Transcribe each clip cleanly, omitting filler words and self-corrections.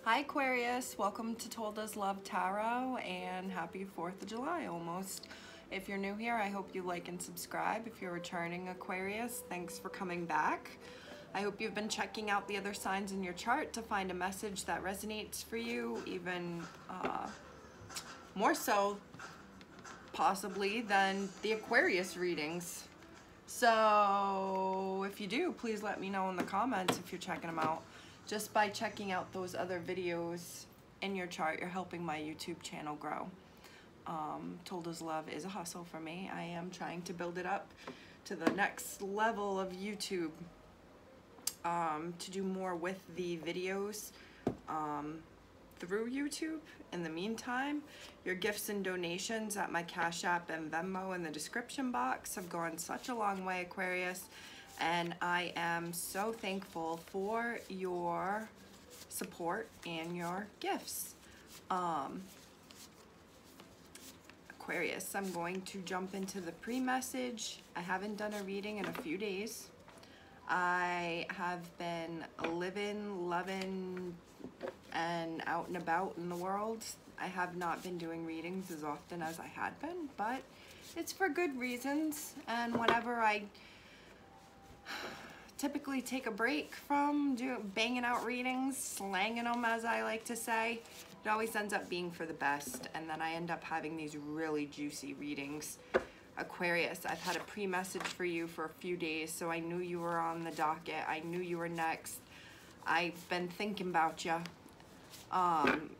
Hi Aquarius, welcome to Told Us Love Tarot and happy 4th of July almost. If you're new here, I hope you like and subscribe. If you're returning Aquarius, thanks for coming back. I hope you've been checking out the other signs in your chart to find a message that resonates for you, even more so possibly than the Aquarius readings. So if you do, please let me know in the comments if you're checking them out. Just by checking out those other videos in your chart, you're helping my YouTube channel grow. Told Us Love is a hustle for me. I am trying to build it up to the next level of YouTube, to do more with the videos through YouTube. In the meantime, your gifts and donations at my Cashapp and Venmo in the description box have gone such a long way, Aquarius. And I am so thankful for your support and your gifts. Aquarius, I'm going to jump into the pre-message. I haven't done a reading in a few days. I have been living, loving, and out and about in the world. I have not been doing readings as often as I had been, but it's for good reasons. And whenever I typically take a break from banging out readings, slanging them as I like to say, it always ends up being for the best, and then I end up having these really juicy readings. Aquarius, I've had a pre-message for you for a few days, so I knew you were on the docket. I knew you were next. I've been thinking about you.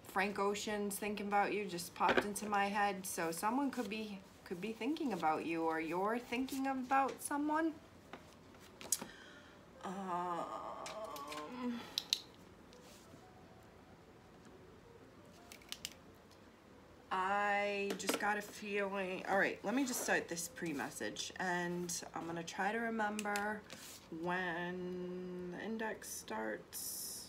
Frank Ocean's thinking about you just popped into my head, so someone could be thinking about you, or you're thinking about someone. I just got a feeling. All right, let me just start this pre-message, and I'm gonna try to remember when the index starts,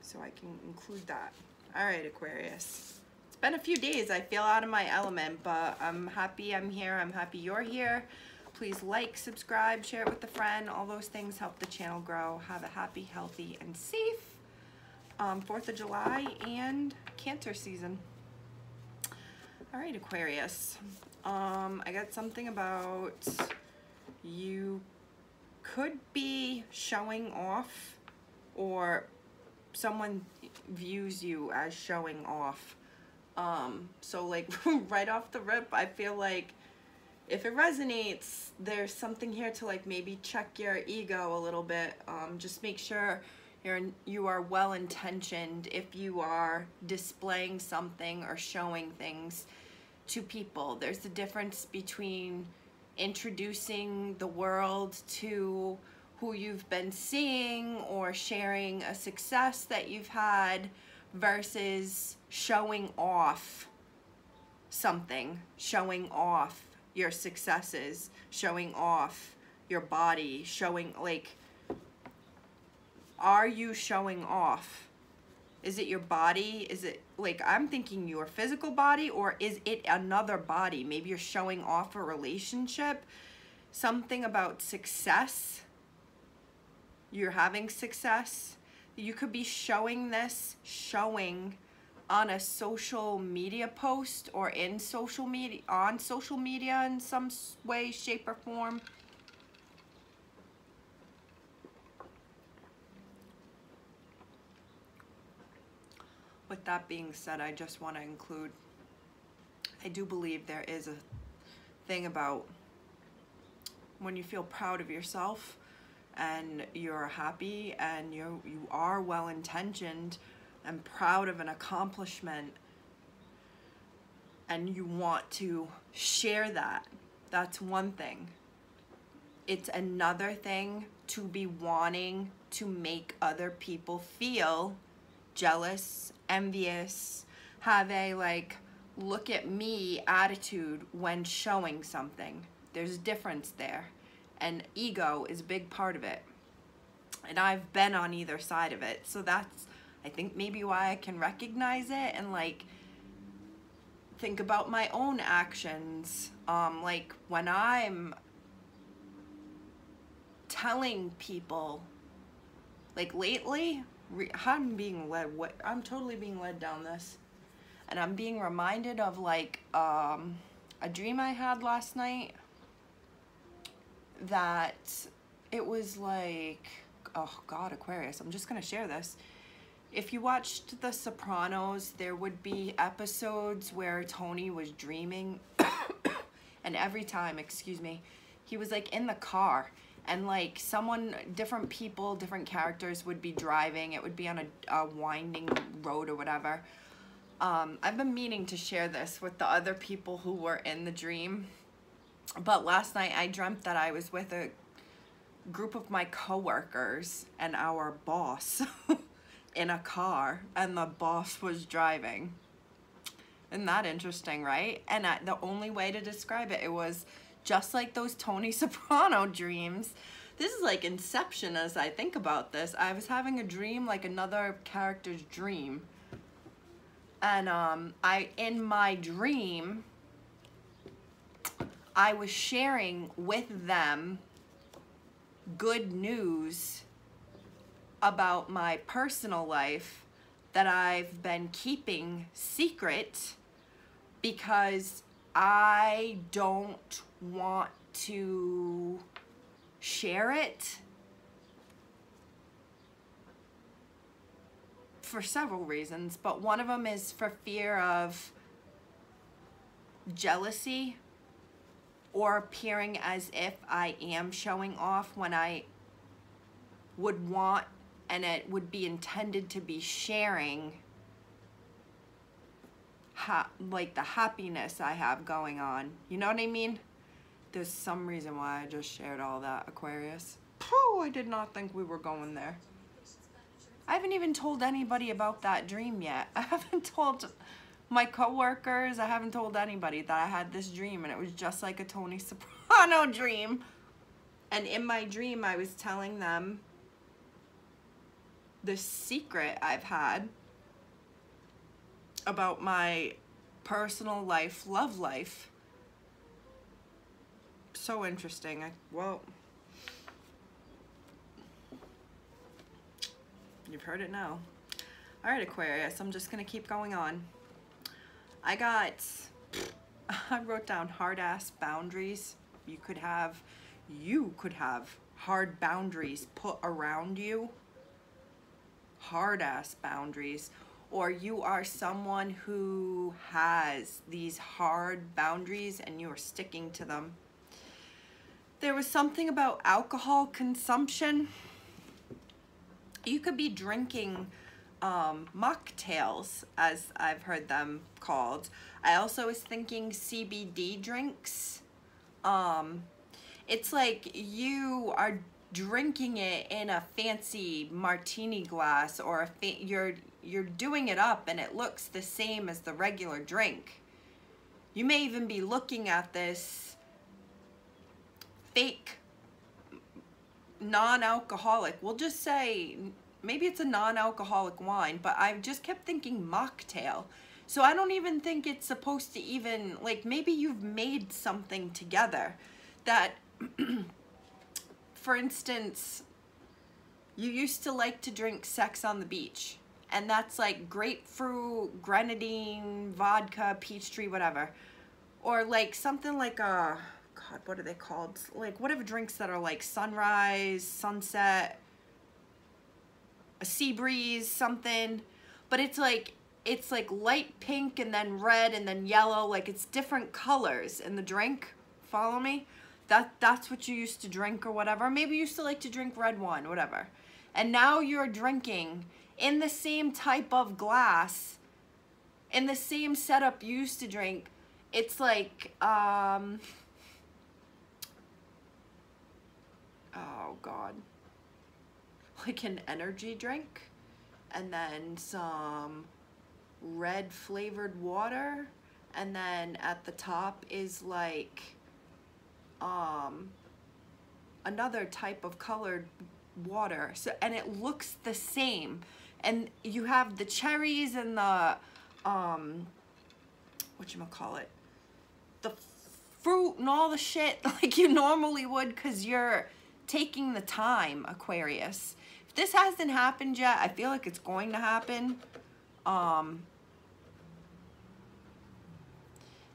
so I can include that. All right, Aquarius. It's been a few days. I feel out of my element, but I'm happy I'm here. I'm happy you're here. Please like, subscribe, share it with a friend. All those things help the channel grow. Have a happy, healthy, and safe 4th of July and Cancer season. All right, Aquarius. I got something about you could be showing off, or someone views you as showing off. So like right off the rip, I feel like if it resonates, there's something here to like maybe check your ego a little bit. Just make sure you are well intentioned if you are displaying something or showing things to people. There's a difference between introducing the world to who you've been seeing or sharing a success that you've had versus showing off something, showing off your successes, showing off your body, showing, like, are you showing off? Is it your body? Is it, like, I'm thinking your physical body, or is it another body? Maybe you're showing off a relationship, something about success. You're having success. You could be showing on a social media post, or in social media, on social media in some way, shape, or form. With that being said, I just want to include, I do believe there is a thing about when you feel proud of yourself and you're happy and you are well-intentioned and proud of an accomplishment, and you want to share that. That's one thing. It's another thing to be wanting to make other people feel jealous, envious, have a like look at me attitude when showing something. There's a difference there, and ego is a big part of it, and I've been on either side of it, so that's, I think, maybe why I can recognize it and like think about my own actions. Like when I'm telling people Like lately, I'm totally being led down this. And I'm being reminded of like a dream I had last night that it was like, oh God, Aquarius, I'm just gonna share this. If you watched The Sopranos, there would be episodes where Tony was dreaming and every time, excuse me, he was like in the car and like different people, different characters would be driving. It would be on a winding road or whatever. I've been meaning to share this with the other people who were in the dream, but last night I dreamt that I was with a group of my coworkers and our boss in a car, and the boss was driving. Isn't that interesting, right? And the only way to describe it, it was just like those Tony Soprano dreams. This is like Inception as I think about this. I was having a dream like another character's dream. And in my dream, I was sharing with them good news about my personal life that I've been keeping secret because I don't want to share it for several reasons, but one of them is for fear of jealousy or appearing as if I am showing off when I would want, and it would be intended to be sharing like the happiness I have going on. You know what I mean? There's some reason why I just shared all that, Aquarius. Oh, I did not think we were going there. I haven't even told anybody about that dream yet. I haven't told my coworkers, I haven't told anybody that I had this dream, and it was just like a Tony Soprano dream. And in my dream, I was telling them the secret I've had about my personal life, love life. So interesting. Well, you've heard it now. All right, Aquarius, I'm just gonna keep going on. I wrote down hard-ass boundaries. You could have hard boundaries put around you. Hard-ass boundaries. Or you are someone who has these hard boundaries and you are sticking to them. There was something about alcohol consumption. You could be drinking mocktails, as I've heard them called. I also was thinking CBD drinks. It's like you are drinking it in a fancy martini glass, or you're doing it up and it looks the same as the regular drink. You may even be looking at this fake non-alcoholic, we'll just say maybe it's a non-alcoholic wine, but I just kept thinking mocktail. So I don't even think it's supposed to even, like, maybe you've made something together that for instance, you used to like to drink Sex on the Beach, and that's like grapefruit, grenadine, vodka, peach tree, whatever. Or like something like a, God, what are they called? Like whatever drinks that are like sunrise, sunset, a sea breeze, something. But it's like light pink and then red and then yellow, like it's different colors in the drink. Follow me? That's what you used to drink or whatever. Maybe you used to like to drink red wine, whatever. And now you're drinking in the same type of glass, in the same setup you used to drink. It's like, oh God, like an energy drink, and then some red flavored water, and then at the top is like another type of colored water. So, and it looks the same, and you have the cherries and the whatchamacallit, the fruit and all the shit like you normally would, because you're taking the time, Aquarius. If this hasn't happened yet, I feel like it's going to happen.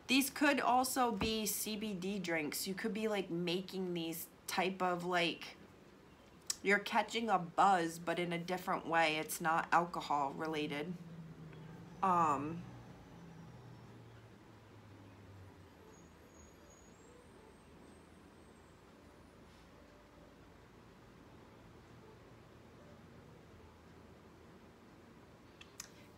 These could also be CBD drinks. You could be like making these type of like, you're catching a buzz, but in a different way. It's not alcohol related.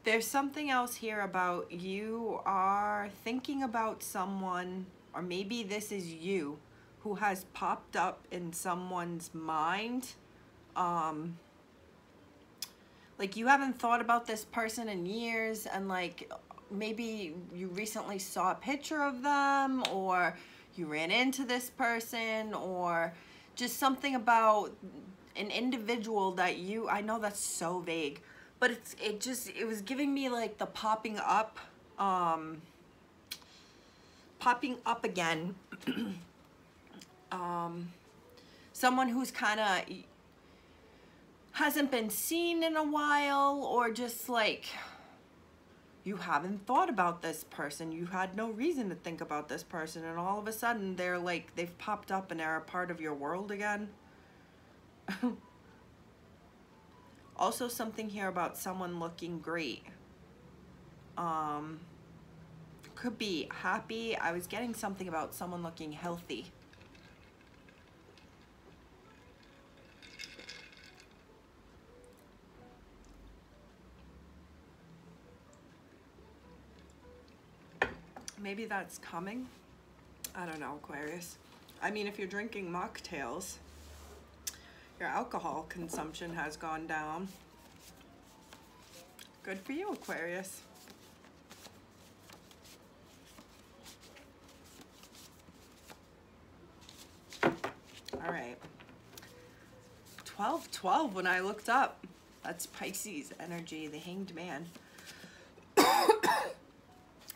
There's something else here about you are thinking about someone, or maybe this is you, who has popped up in someone's mind. Like you haven't thought about this person in years, and like maybe you recently saw a picture of them, or you ran into this person, or just something about an individual that you, I know that's so vague, but it was giving me like the popping up again. Someone who's kind of hasn't been seen in a while, or just like you haven't thought about this person. You had no reason to think about this person, and all of a sudden they're like, they've popped up and they're a part of your world again. Also something here about someone looking great. Could be happy. I was getting something about someone looking healthy. Maybe that's coming. I don't know, Aquarius. I mean, if you're drinking mocktails, your alcohol consumption has gone down. Good for you, Aquarius. All right. 12-12 when I looked up. That's Pisces energy, the Hanged Man.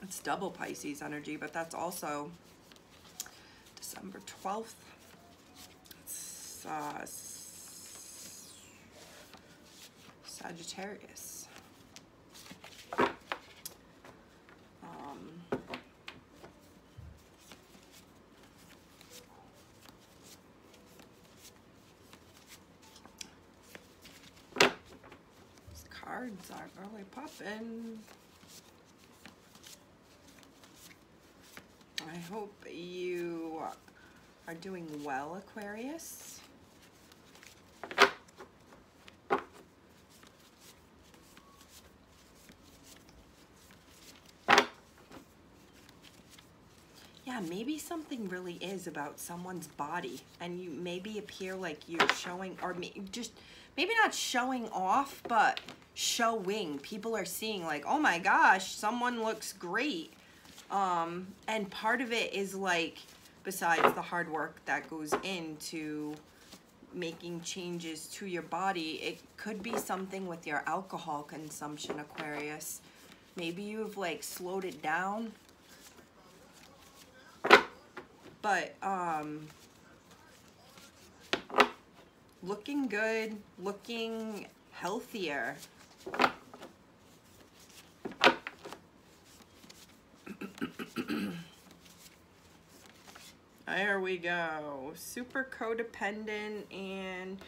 It's double Pisces energy, but that's also December 12th. It's Sagittarius. These cards aren't really popping. I hope you are doing well, Aquarius. Yeah, maybe something really is about someone's body, and you maybe appear like you're showing, or just maybe not showing off, but showing. People are seeing like, oh my gosh, someone looks great. And part of it is like, besides the hard work that goes into making changes to your body, it could be something with your alcohol consumption, Aquarius. Maybe you've like slowed it down, but looking good, looking healthier. There we go. Super codependent, and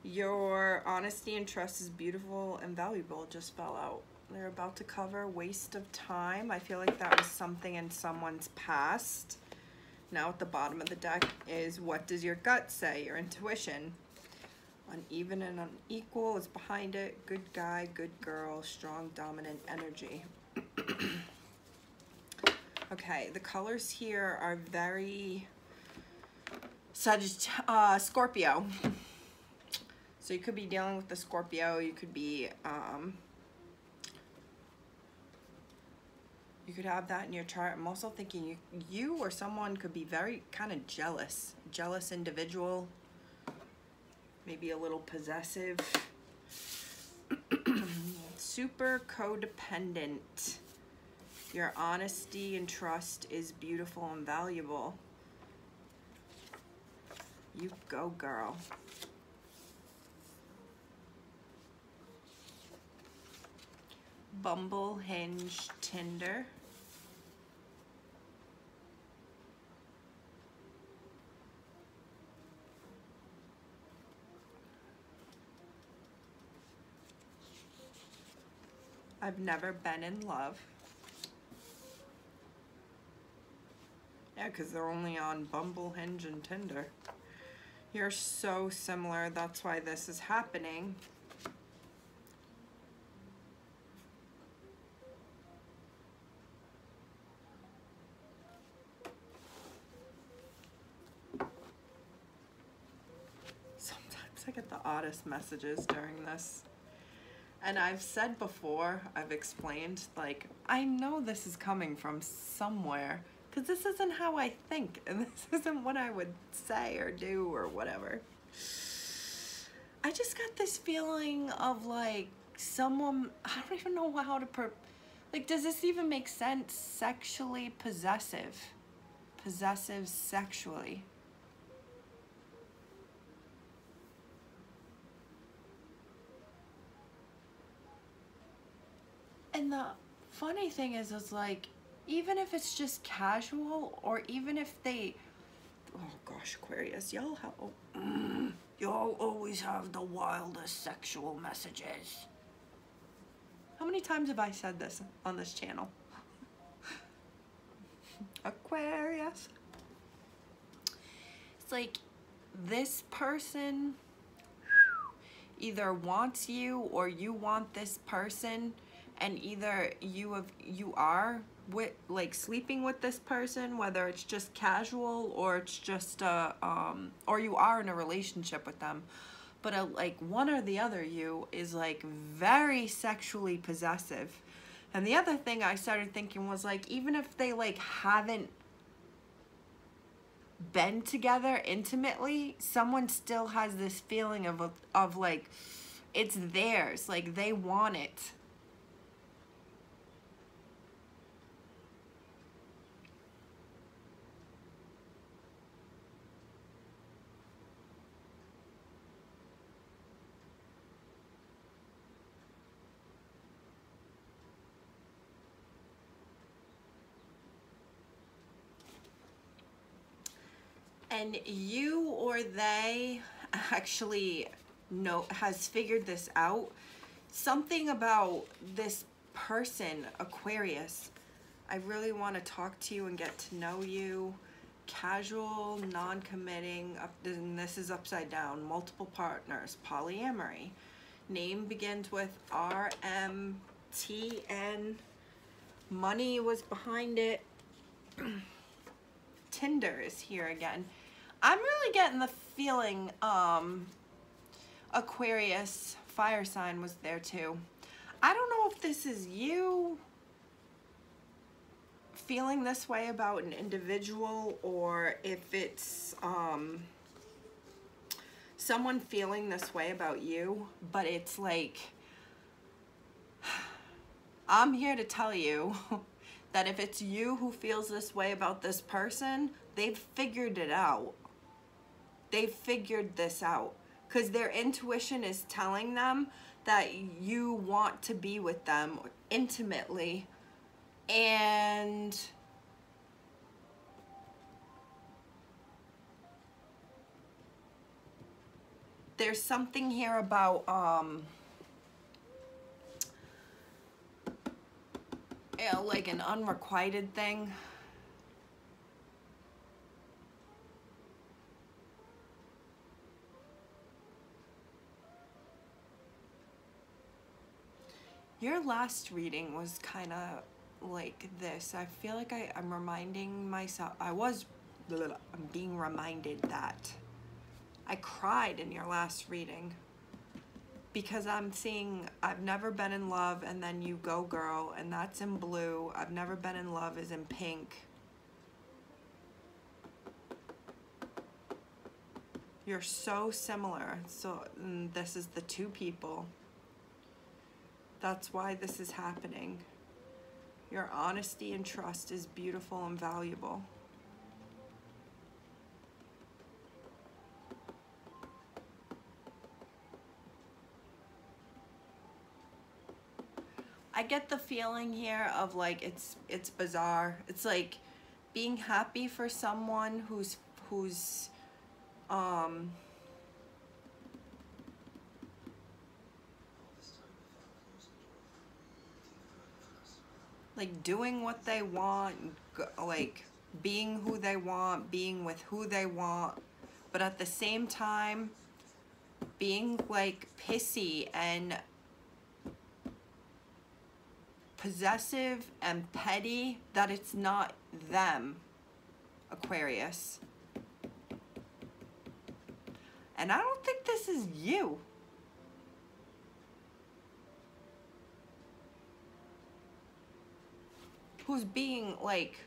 your honesty and trust is beautiful and valuable just fell out. They're about to cover waste of time. I feel like that was something in someone's past. Now at the bottom of the deck is, what does your gut say? Your intuition. Uneven and unequal is behind it. Good guy, good girl, strong, dominant energy. Okay, the colors here are very Scorpio. So you could be dealing with the Scorpio. You could be, you could have that in your chart. I'm also thinking you or someone could be very kind of jealous individual, maybe a little possessive. Super codependent. Your honesty and trust is beautiful and valuable. You go, girl. Bumble, Hinge, Tinder. I've never been in love. Yeah, because they're only on Bumble, Hinge, and Tinder. You're so similar. That's why this is happening. Sometimes I get the oddest messages during this. And I've said before, I've explained, like, I know this is coming from somewhere, because this isn't how I think, and this isn't what I would say or do or whatever. I just got this feeling of, like, someone, I don't even know how to, like, does this even make sense? Sexually possessive. Possessive sexually. And the funny thing is like, even if it's just casual, or even if they, oh gosh, Aquarius, y'all always have the wildest sexual messages. How many times have I said this on this channel? Aquarius. It's like, this person either wants you or you want this person, and either you are with, like, sleeping with this person, whether it's just casual or it's just or you are in a relationship with them, but like one or the other you is like very sexually possessive. And the other thing I started thinking was, like, even if they like haven't been together intimately, someone still has this feeling of like it's theirs, like they want it. And you or they actually has figured this out. Something about this person, Aquarius, I really want to talk to you and get to know you. Casual, non-committing, and this is upside down, multiple partners, polyamory. Name begins with RMTN. Money was behind it. Tinder is here again. I'm really getting the feeling Aquarius, fire sign, was there too. I don't know if this is you feeling this way about an individual, or if it's someone feeling this way about you, but it's like, I'm here to tell you that if it's you who feels this way about this person, they've figured it out. They've figured this out, because their intuition is telling them that you want to be with them intimately. And there's something here about like an unrequited thing. Your last reading was kind of like this. I feel like I'm reminding myself, I'm being reminded that I cried in your last reading, because I'm seeing I've never been in love, and then you go girl, and that's in blue. I've never been in love is in pink. You're so similar. So this is the two people. That's why this is happening. Your honesty and trust is beautiful and valuable. I get the feeling here of like it's bizarre. It's like being happy for someone who's like doing what they want, like being who they want, being with who they want, but at the same time being like pissy and possessive and petty that it's not them, Aquarius. And I don't think this is you. Who's being like,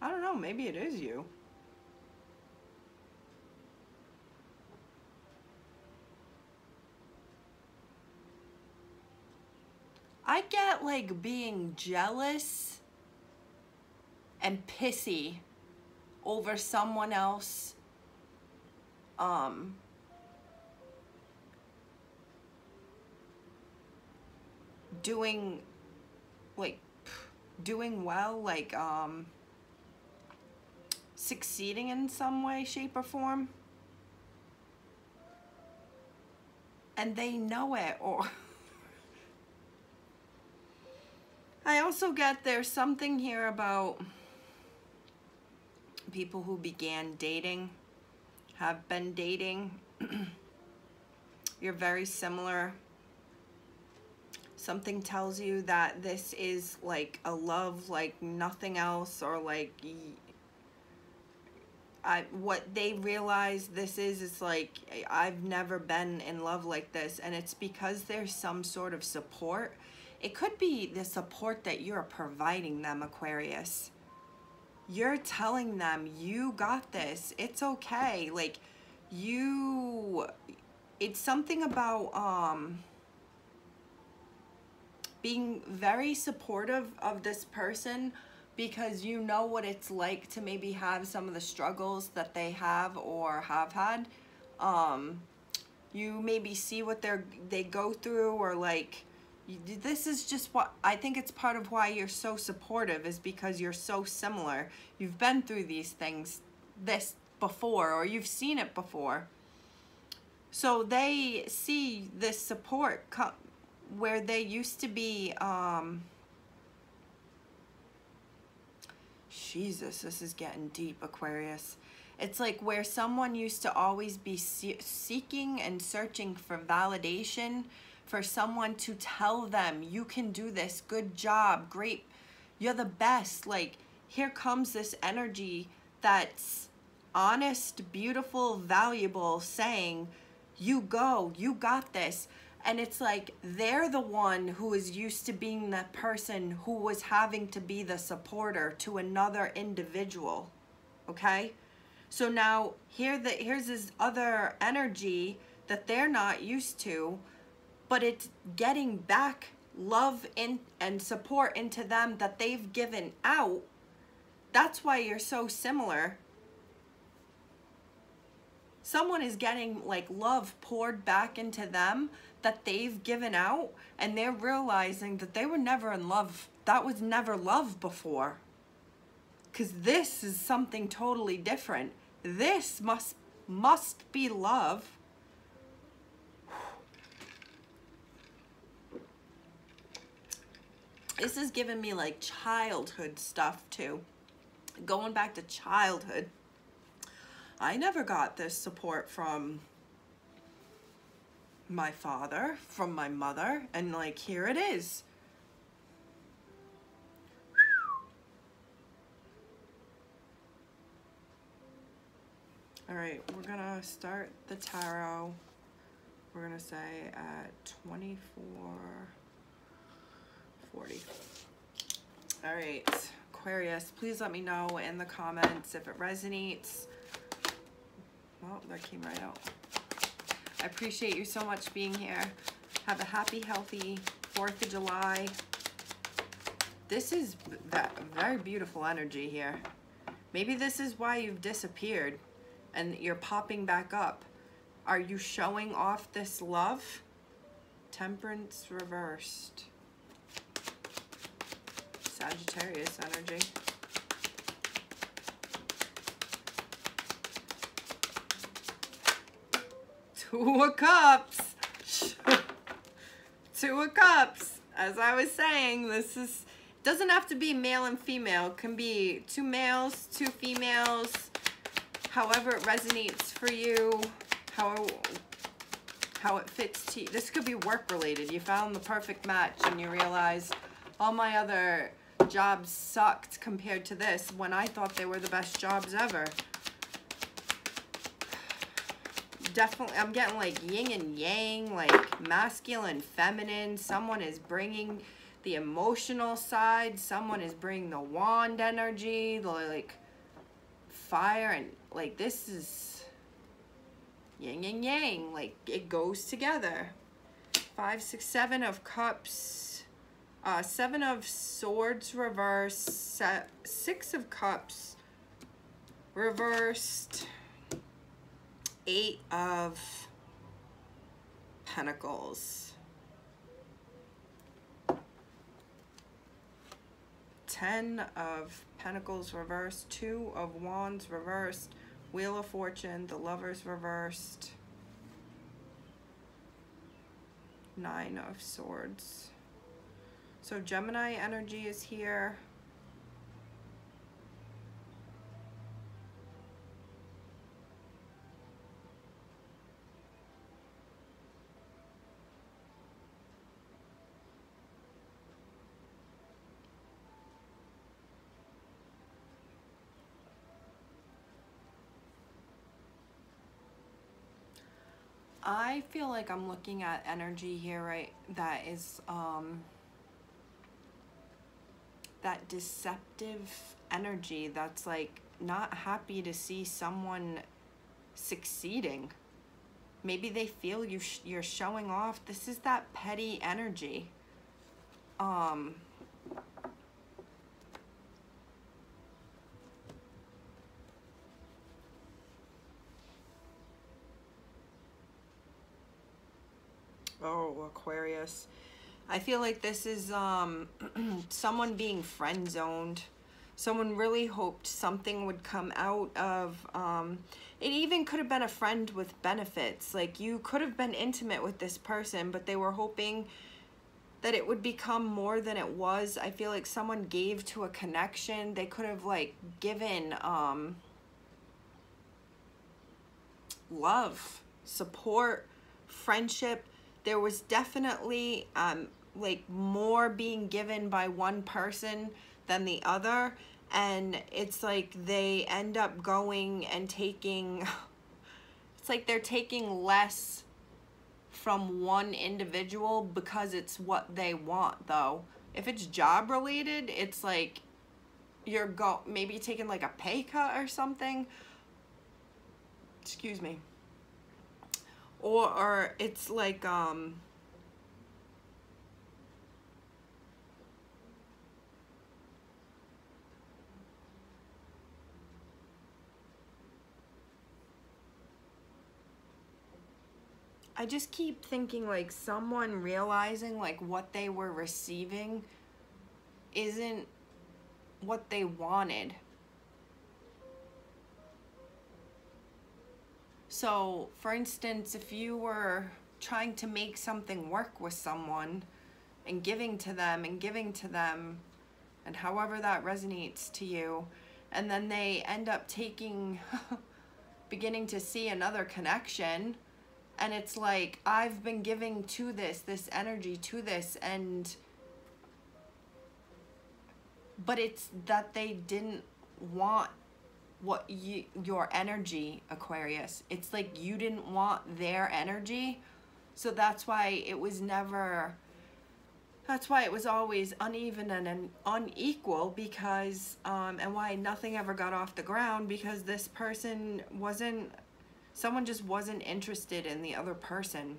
I don't know, maybe it is you. I get like being jealous and pissy over someone else doing well, like succeeding in some way, shape, or form, and they know it. Or I also get there's something here about people who began dating, have been dating. You're very similar. Something tells you that this is like a love like nothing else, or like what they realize this is like, I've never been in love like this, and it's because there's some sort of support. It could be the support that you're providing them, Aquarius. You're telling them, you got this, it's okay. Like it's something about being very supportive of this person, because you know what it's like to maybe have some of the struggles that they have or have had. You maybe see what they go through, or like, this is just what I think it's part of why you're so supportive, is because you're so similar. You've been through these things before, or you've seen it before. So they see this support where they used to be, Jesus, this is getting deep, Aquarius. It's like where someone used to always be seeking and searching for validation, for someone to tell them, you can do this, good job, great, you're the best. Like, here comes this energy that's honest, beautiful, valuable, saying, you go, you got this. And it's like they're the one who is used to being the person who was having to be the supporter to another individual, okay? So now here's this other energy that they're not used to, but it's getting back love and support into them that they've given out. That's why you're so similar. Someone is getting like love poured back into them that they've given out, and they're realizing that they were never in love. That was never love before. Because this is something totally different. This must be love. This is giving me like childhood stuff too. Going back to childhood. I never got this support from my father, from my mother, and like here it is. All right, we're gonna start the tarot. We're gonna say at 24:40. All right, Aquarius, please let me know in the comments if it resonates. Well, that came right out. I appreciate you so much being here. Have a happy, healthy 4th of July. This is that very beautiful energy here. Maybe this is why you've disappeared and you're popping back up. Are you showing off this love? Temperance reversed. Sagittarius energy. Two of Cups. Two of Cups. As I was saying, this is, doesn't have to be male and female. It can be two males, two females, however it resonates for you, how it fits to you. This could be work related. You found the perfect match and you realize all my other jobs sucked compared to this when I thought they were the best jobs ever. Definitely, I'm getting like yin and yang, like masculine, feminine. Someone is bringing the emotional side. Someone is bringing the wand energy, the like fire, and like this is yin and yang. Like it goes together. 5, 6, 7 of Cups. 7 of Swords reversed. 6 of Cups reversed. 8 of Pentacles. 10 of Pentacles reversed. 2 of Wands reversed. Wheel of Fortune, the Lovers reversed. 9 of Swords. So Gemini energy is here. I feel like I'm looking at energy here, right? That is that deceptive energy that's like not happy to see someone succeeding. Maybe they feel you're showing off. This is that petty energy. Oh, Aquarius. I feel like this is someone being friend zoned. Someone really hoped something would come out of, it even could have been a friend with benefits. Like you could have been intimate with this person, but they were hoping that it would become more than it was. I feel like someone gave to a connection. They could have like given love, support, friendship. There was definitely like more being given by one person than the other, and it's like they end up going and taking, it's like they're taking less from one individual because it's what they want. Though if it's job related, it's like you're maybe taking like a pay cut or something, excuse me, or it's like I just keep thinking like someone realizing like what they were receiving isn't what they wanted. So, for instance, if you were trying to make something work with someone and giving to them and giving to them, and however that resonates to you, and then they end up taking, beginning to see another connection, and it's like, I've been giving to this energy to this, but it's that they didn't want what your energy, Aquarius. It's like you didn't want their energy, so that's why it was never, that's why it was always uneven and unequal, because and why nothing ever got off the ground, because this person wasn't, someone just wasn't interested in the other person.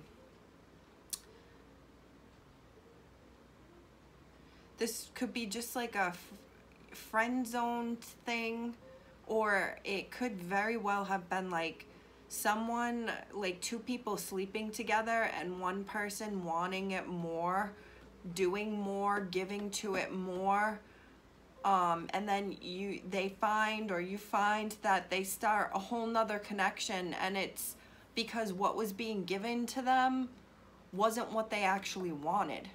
This could be just like a friend zone thing, or it could very well have been like someone, like two people sleeping together and one person wanting it more, doing more, giving to it more. And then they find, or you find that they start a whole nother connection, and it's because what was being given to them wasn't what they actually wanted.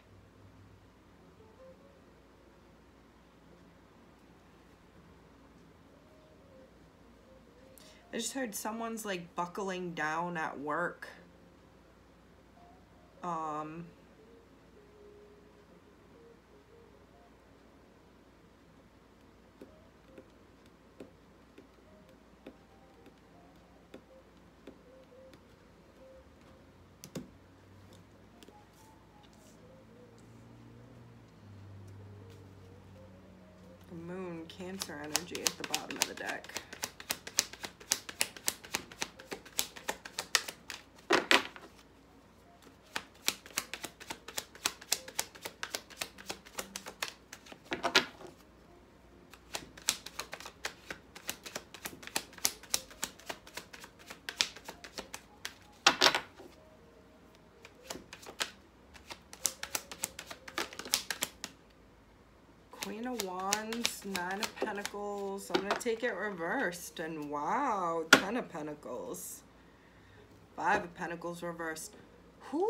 I just heard someone's like buckling down at work. The moon, Cancer energy at the bottom of the deck. Queen of Wands, Nine of Pentacles. I'm going to take it reversed. And wow, 10 of Pentacles. 5 of Pentacles reversed. Who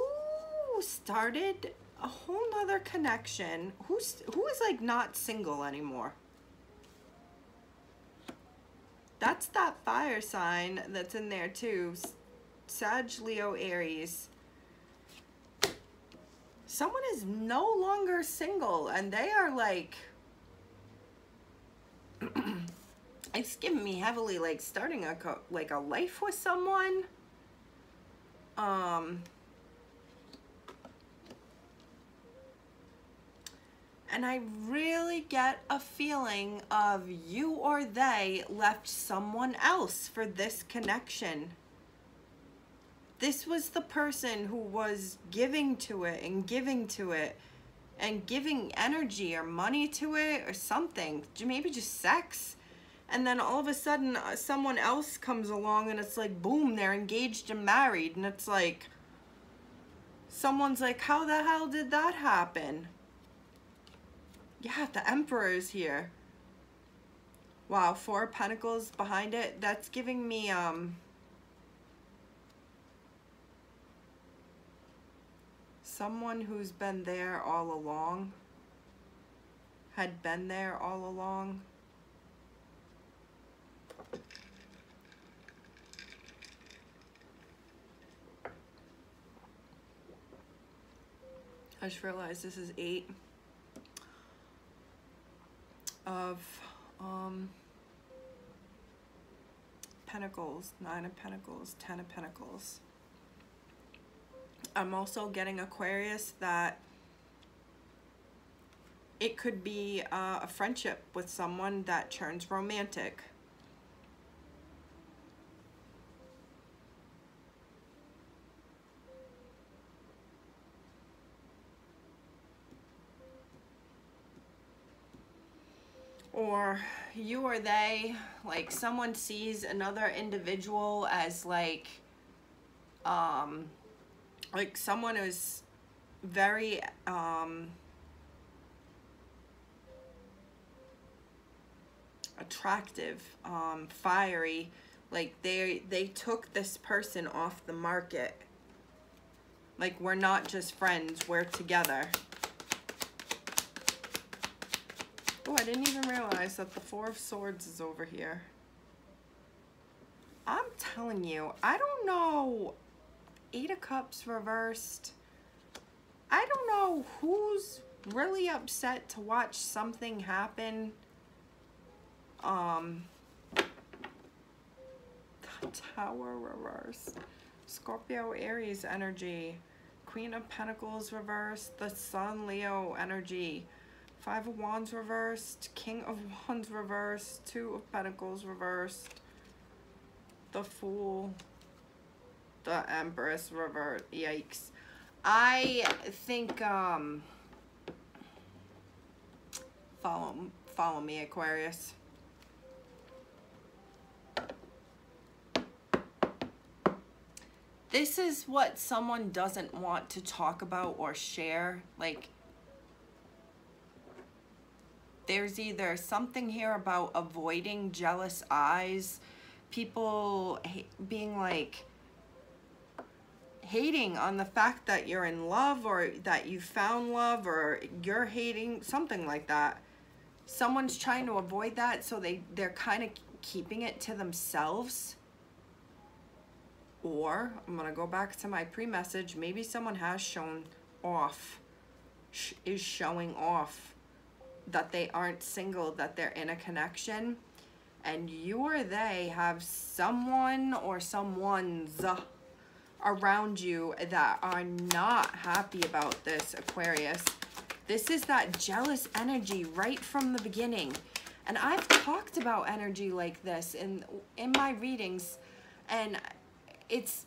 started a whole nother connection? Who is like not single anymore? That's that fire sign that's in there too. Sag, Leo, Aries. Someone is no longer single, and they are like, it's giving me heavily like starting a life with someone. And I really get a feeling of you or they left someone else for this connection. This was the person who was giving to it and giving to it and giving energy or money to it or something, maybe just sex. And then all of a sudden someone else comes along and it's like, boom, they're engaged and married. And it's like, someone's like, how the hell did that happen? Yeah, the Emperor is here. Wow, 4 of Pentacles behind it. That's giving me, someone who's been there all along, had been there all along. I just realized this is 8 of Pentacles, 9 of Pentacles, 10 of Pentacles. I'm also getting, Aquarius, that it could be a friendship with someone that turns romantic. Or you or they, like someone sees another individual as like someone who's very attractive, fiery, like they took this person off the market. Like, we're not just friends, we're together. Oh, I didn't even realize that the 4 of Swords is over here. I'm telling you, I don't know. 8 of Cups reversed. I don't know who's really upset to watch something happen. The Tower reversed. Scorpio, Aries energy. Queen of Pentacles reversed. The Sun, Leo energy. 5 of Wands reversed. King of Wands reversed. 2 of Pentacles reversed. The Fool. The Empress reversed. Yikes. I think, follow me, Aquarius. This is what someone doesn't want to talk about or share. Like, there's either something here about avoiding jealous eyes, people being like hating on the fact that you're in love or that you found love, or you're hating, something like that. Someone's trying to avoid that, so they're kind of keeping it to themselves. Or, I'm going to go back to my pre-message, maybe someone has shown off, is showing off that they aren't single, that they're in a connection, and you or they have someone or someone's around you that are not happy about this, Aquarius. This is that jealous energy right from the beginning. And I've talked about energy like this in my readings, and it's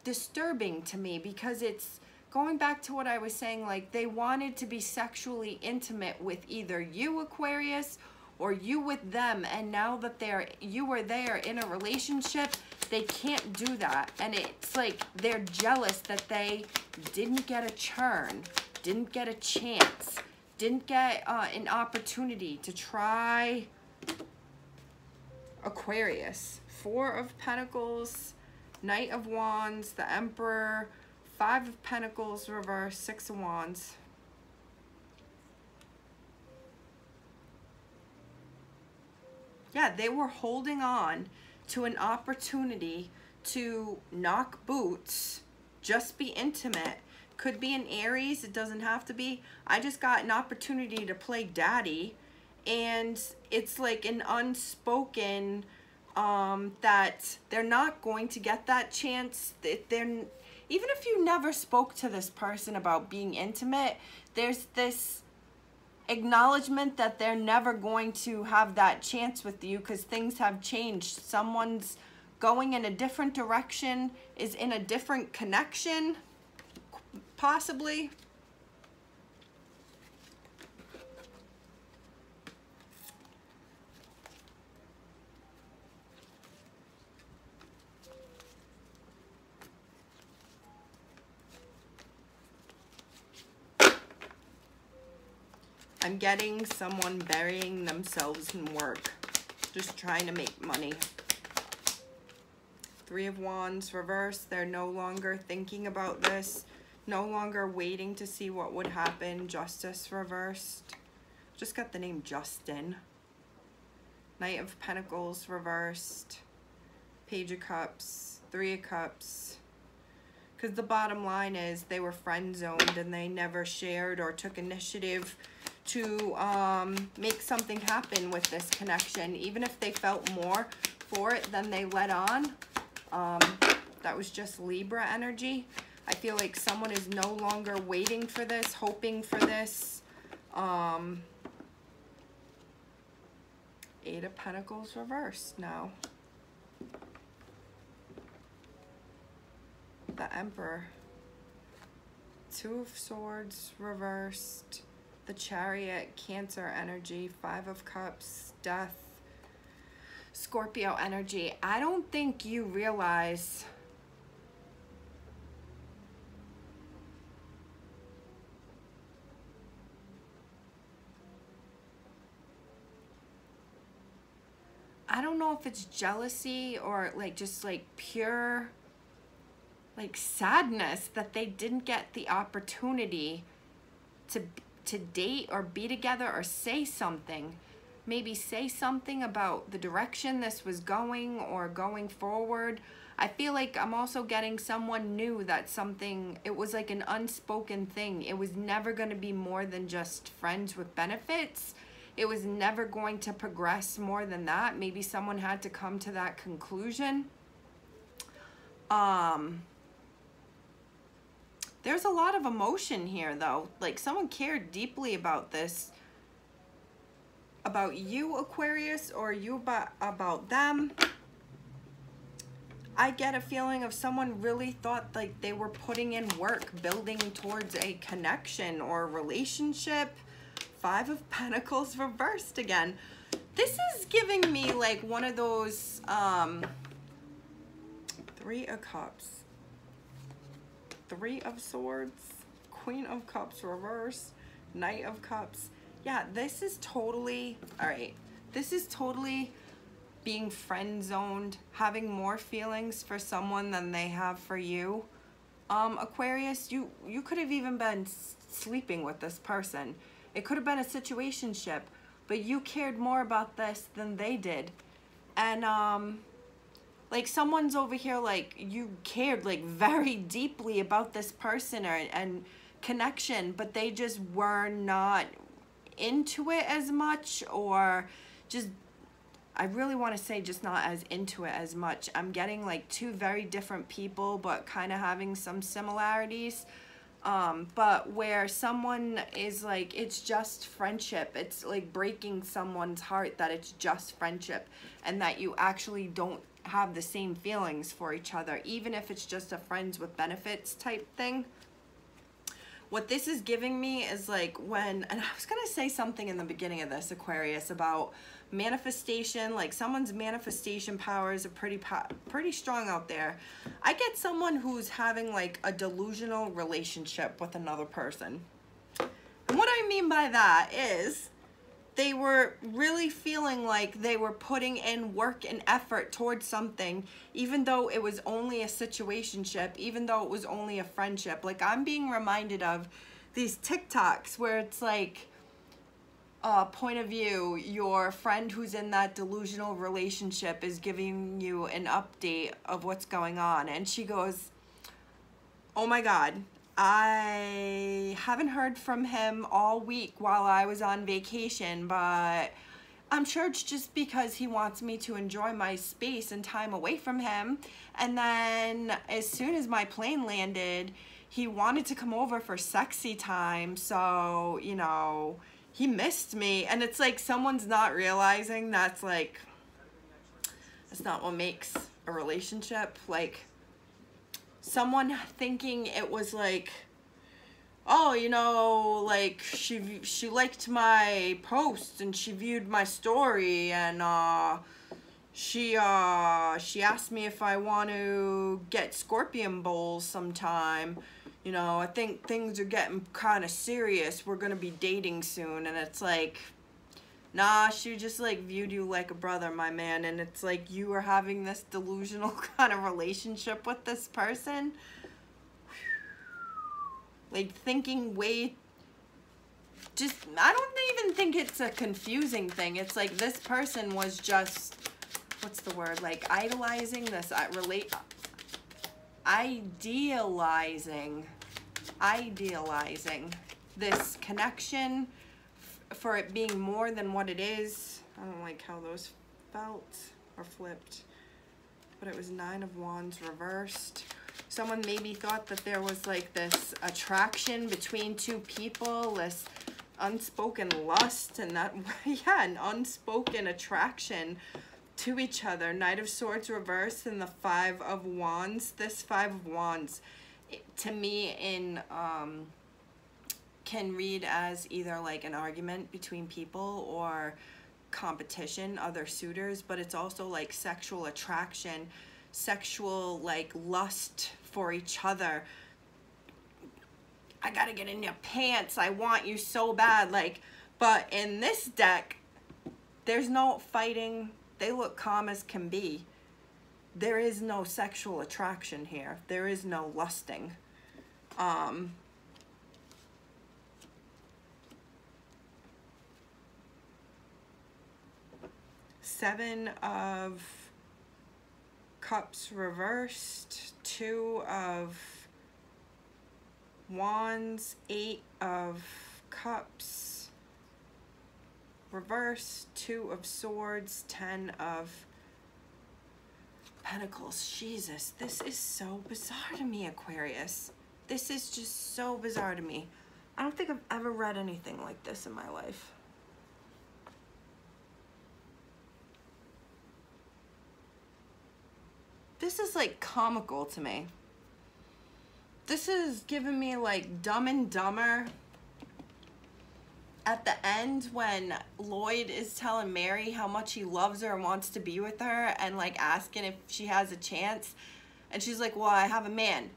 disturbing to me because it's going back to what I was saying, like they wanted to be sexually intimate with either you, Aquarius, or you with them, and now that you were there in a relationship, they can't do that. And it's like they're jealous that they didn't get a turn, didn't get a chance, didn't get an opportunity to try. Aquarius, Four of Pentacles, Knight of Wands, the Emperor, Five of Pentacles reverse, Six of Wands. Yeah, they were holding on to an opportunity to knock boots, just be intimate. Could be an Aries, it doesn't have to be. I just got an opportunity to play daddy, and it's like an unspoken that they're not going to get that chance. Even if you never spoke to this person about being intimate, there's this acknowledgement that they're never going to have that chance with you because things have changed. Someone's going in a different direction, is in a different connection, possibly. I'm getting someone burying themselves in work, just trying to make money. Three of Wands reverse. They're no longer thinking about this, no longer waiting to see what would happen. Justice reversed. Just got the name Justin. Knight of Pentacles reversed. Page of Cups, Three of Cups. Because the bottom line is they were friend zoned and they never shared or took initiative to make something happen with this connection, even if they felt more for it than they let on. That was just Libra energy. I feel like someone is no longer waiting for this, hoping for this. Eight of Pentacles reversed now. The Emperor. Two of Swords reversed. The Chariot, Cancer energy. Five of Cups, Death. Scorpio energy. I don't think you realize I don't know if it's jealousy or like just like pure like sadness that they didn't get the opportunity to date or be together or say something. Maybe say something about the direction this was going or going forward. I feel like I'm also getting someone knew that something, it was like an unspoken thing. It was never going to be more than just friends with benefits. It was never going to progress more than that. Maybe someone had to come to that conclusion. There's a lot of emotion here though. Like someone cared deeply about this. About you, Aquarius, or you about them. I get a feeling of someone really thought like they were putting in work, building towards a connection or a relationship. Five of Pentacles reversed again. This is giving me like one of those Three of Cups. Three of Swords, Queen of Cups reverse, Knight of Cups. Yeah, this is totally, all right, this is totally being friend zoned, having more feelings for someone than they have for you. Aquarius, you could have even been sleeping with this person. It could have been a situationship, but you cared more about this than they did. And like someone's over here, like you cared like very deeply about this person and connection, but they just were not into it as much, or just, I really want to say just not as into it as much. I'm getting like two very different people, but kind of having some similarities. But where someone is like, it's just friendship. It's like breaking someone's heart that it's just friendship and that you actually don't have the same feelings for each other, even if it's just a friends with benefits type thing. What this is giving me is like when, and I was going to say something in the beginning of this, Aquarius, about manifestation, like someone's manifestation powers are pretty strong out there. I get someone who's having like a delusional relationship with another person. And what I mean by that is they were really feeling like they were putting in work and effort towards something, even though it was only a situationship, even though it was only a friendship. Like I'm being reminded of these TikToks where it's like, point of view, your friend who's in that delusional relationship is giving you an update of what's going on. And she goes, oh my God, I haven't heard from him all week while I was on vacation, but I'm sure it's just because he wants me to enjoy my space and time away from him. And then as soon as my plane landed, he wanted to come over for sexy time. So, you know, he missed me. And it's like someone's not realizing that's like, that's not what makes a relationship. Like someone thinking it was like, oh, you know, like she liked my post and she viewed my story, and she asked me if I want to get scorpion bowls sometime. You know, I think things are getting kind of serious. We're gonna be dating soon. And it's like, nah, she just like viewed you like a brother, my man. And it's like you are having this delusional kind of relationship with this person, like thinking way, just, I don't even think it's a confusing thing. It's like this person was just, what's the word, like idolizing this, idealizing this connection for it being more than what it is. I don't like how those felt or flipped, but it was Nine of Wands reversed. Someone maybe thought that there was like this attraction between two people, this unspoken lust, and that, yeah, an unspoken attraction to each other. Knight of Swords reversed and the Five of Wands. This Five of Wands, to me, can read as either like an argument between people or competition, other suitors, but it's also like sexual attraction, sexual like lust for each other. I gotta get in your pants, I want you so bad, like, but in this deck there's no fighting. They look calm as can be. There is no sexual attraction here. There is no lusting. Seven of Cups reversed, Two of Wands, Eight of Cups reversed, Two of Swords, Ten of Pentacles. Jesus, this is so bizarre to me, Aquarius. This is just so bizarre to me. I don't think I've ever read anything like this in my life. This is like comical to me. This is giving me like Dumb and Dumber at the end when Lloyd is telling Mary how much he loves her and wants to be with her and like asking if she has a chance. And she's like, well, I have a man.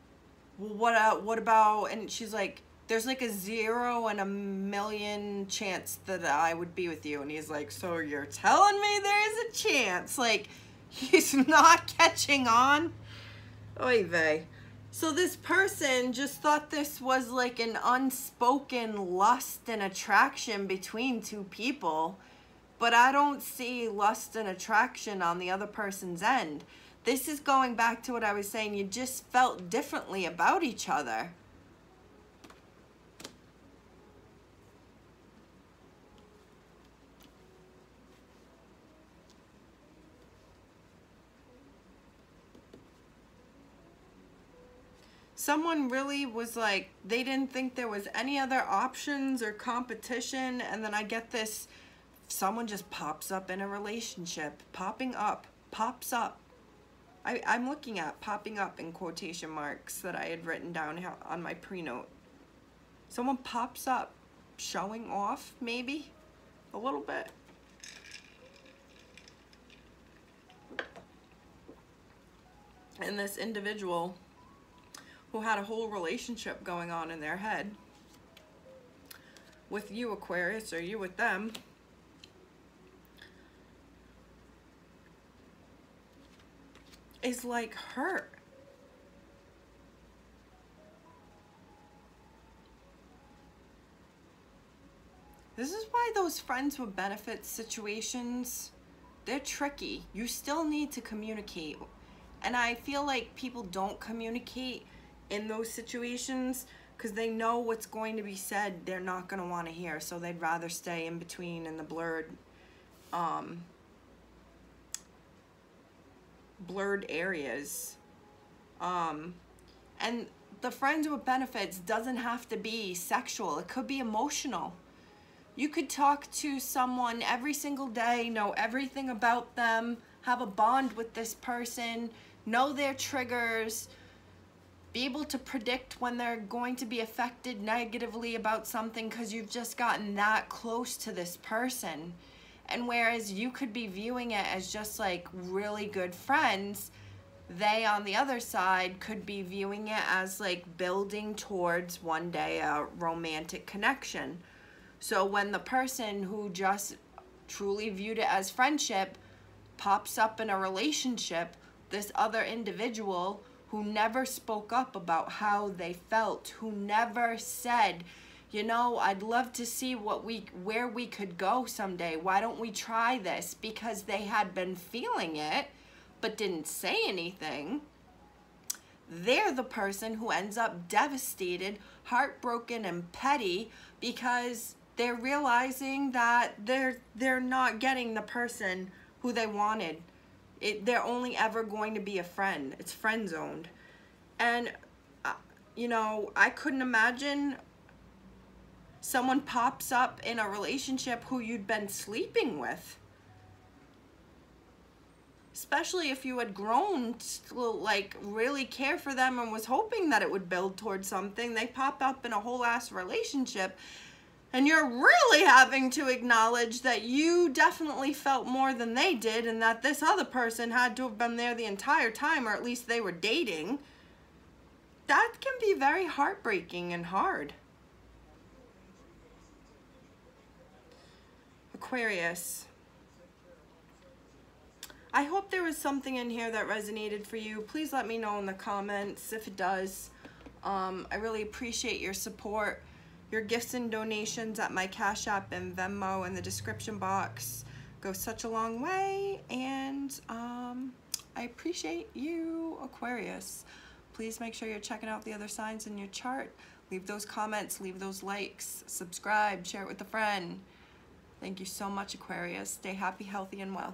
well, what about, and she's like, there's like a 0 in a million chance that I would be with you. And he's like, so you're telling me there is a chance? Like, he's not catching on. Oy vey. So this person just thought this was like an unspoken lust and attraction between two people. But I don't see lust and attraction on the other person's end. This is going back to what I was saying. You just felt differently about each other. Someone really was like, they didn't think there was any other options or competition. And then I get this, someone just pops up in a relationship. Popping up, pops up. I'm looking at popping up in quotation marks that I had written down on my pre-note. Someone pops up, showing off maybe a little bit. And this individual who had a whole relationship going on in their head with you, Aquarius, or you with them, is like hurt. This is why those friends with benefits situations, they're tricky. You still need to communicate. And I feel like people don't communicate in those situations because they know what's going to be said they're not going to want to hear. So they'd rather stay in between in the blurred areas. And the friends with benefits doesn't have to be sexual. It could be emotional. You could talk to someone every single day, know everything about them, have a bond with this person, know their triggers, be able to predict when they're going to be affected negatively about something because you've just gotten that close to this person. And whereas you could be viewing it as just like really good friends, they on the other side could be viewing it as like building towards one day a romantic connection. So when the person who just truly viewed it as friendship pops up in a relationship, this other individual who never spoke up about how they felt, who never said, you know, I'd love to see where we could go someday. Why don't we try this? Because they had been feeling it, but didn't say anything. They're the person who ends up devastated, heartbroken, and petty because they're realizing that they're not getting the person who they wanted. They're only ever going to be a friend. It's friend zoned. And, you know, I couldn't imagine someone pops up in a relationship who you'd been sleeping with. Especially if you had grown to, like, really care for them and was hoping that it would build towards something. They pop up in a whole ass relationship. And you're really having to acknowledge that you definitely felt more than they did and that this other person had to have been there the entire time, or at least they were dating. That can be very heartbreaking and hard. Aquarius. I hope there was something in here that resonated for you. Please let me know in the comments if it does. I really appreciate your support. Your gifts and donations at my Cash App and Venmo in the description box go such a long way, and I appreciate you, Aquarius. Please make sure you're checking out the other signs in your chart. Leave those comments, leave those likes, subscribe, share it with a friend. Thank you so much, Aquarius. Stay happy, healthy, and well.